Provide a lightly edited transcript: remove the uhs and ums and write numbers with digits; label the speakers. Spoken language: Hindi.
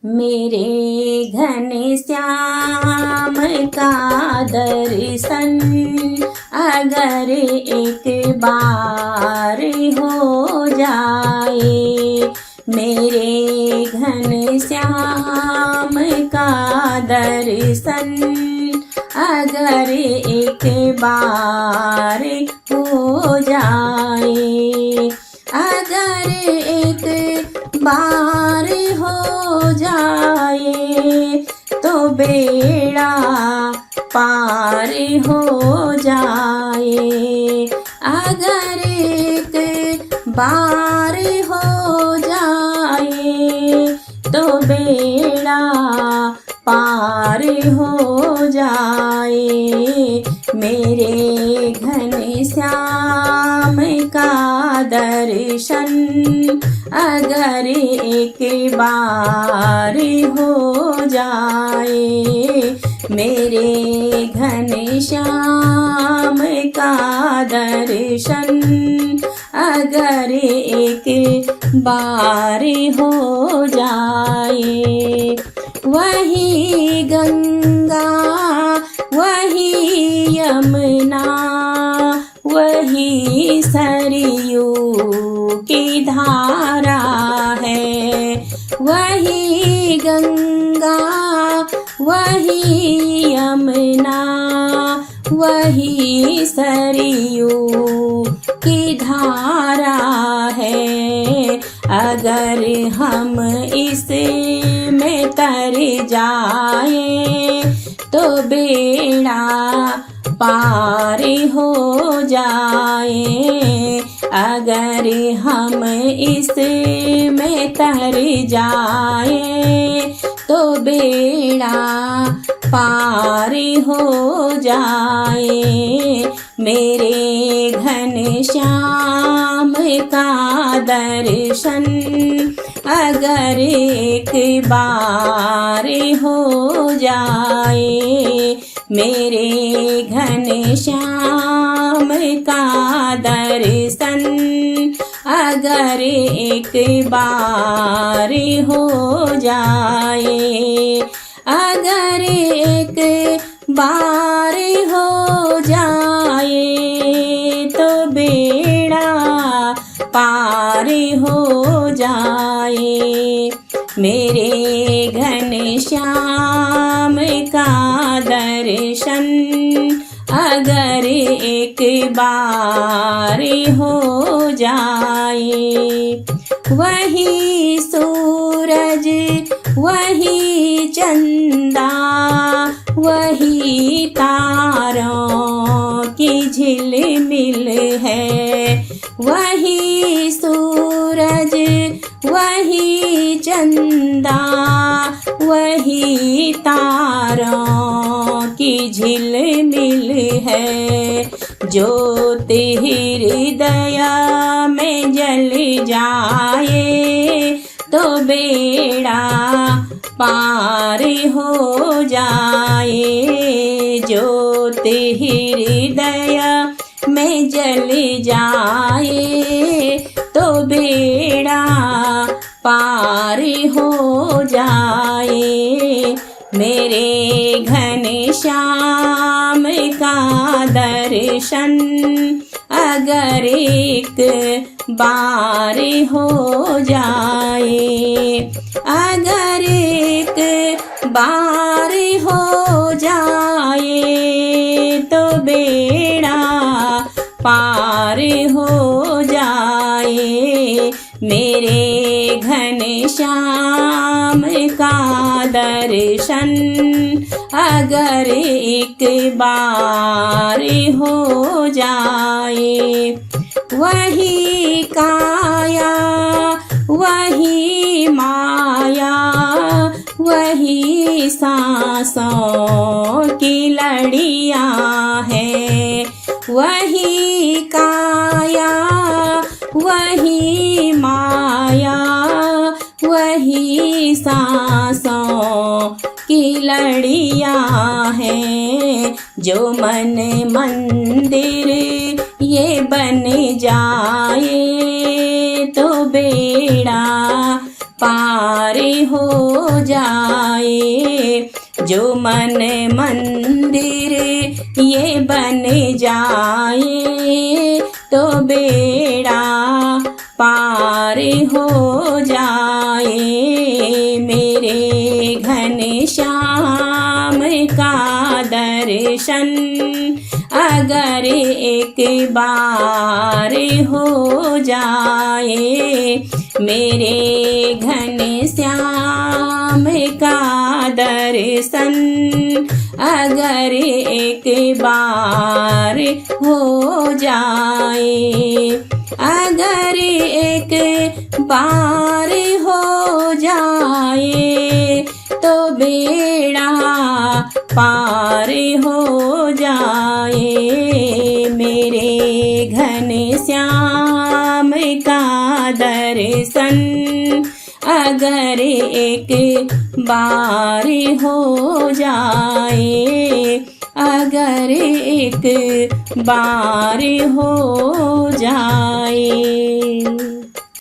Speaker 1: मेरे घनश्याम का दर्शन अगर एक बार हो जाए, मेरे घनश्याम का दर्शन अगर एक बार हो जाए, अगर एक बार हो जाए तो बेड़ा पार हो जाए, अगर एक बार हो जाए तो बेड़ा पार हो जाए। मेरे घनश्याम का दर्शन अगर एक बार हो जाए, मेरे घनश्याम का दर्शन अगर एक बार हो जाए। वही गंगा वही यमुना वही सरयू की धारा है, वही गंगा वही यमुना वही सरयू की धारा है। अगर हम इसमें तर जाए तो बेड़ा पार हो जाए, अगर हम इसमें तर जाए तो बेड़ा पार हो जाए। मेरे घनश्याम का दर्शन अगर एक बार हो जाए, मेरे घनश्याम का दर्शन अगर एक बार हो जाए, अगर एक बार हो जाए तो बेड़ा पार हो जाए। मेरे घनश्याम का दर्शन अगर एक बार हो जाए, वही सूरज वही चंदा वही तारों की झिलमिल है, वही सूरज वही चंदा वही तारों की झिलमिल है। ज्योत हृदय में जल जाए तो बेड़ा पार हो जाए, ज्योत हृदय में जल जाए तो बेड़ा पार हो जाए। मेरे घनश्याम का दर्शन अगर एक बार हो जाए, अगर एक बार हो जाए तो बेड़ा पार हो जाए। मेरे घनश्याम का दर्शन अगर एक बार हो जाए, वही काया वही माया वही सांसों की लड़ियां हैं, वही काया वही माया वही सांसों की लड़ियां हैं। जो मन मंदिर ये बन जाए तो बेड़ा पार हो जाए। जो मन मंदिर ये बन जाए तो बेड़ा पार हो जाए। मेरे घनश्याम का दर्शन अगर एक बार हो जाए। मेरे घनश्याम का दर्शन अगर एक बार हो जाए। अगर एक बार हो जाए तो बेड़ा पार हो जाए। मेरे घनश्याम का दर्शन अगर एक बार हो जाए। अगर एक बार हो जाए।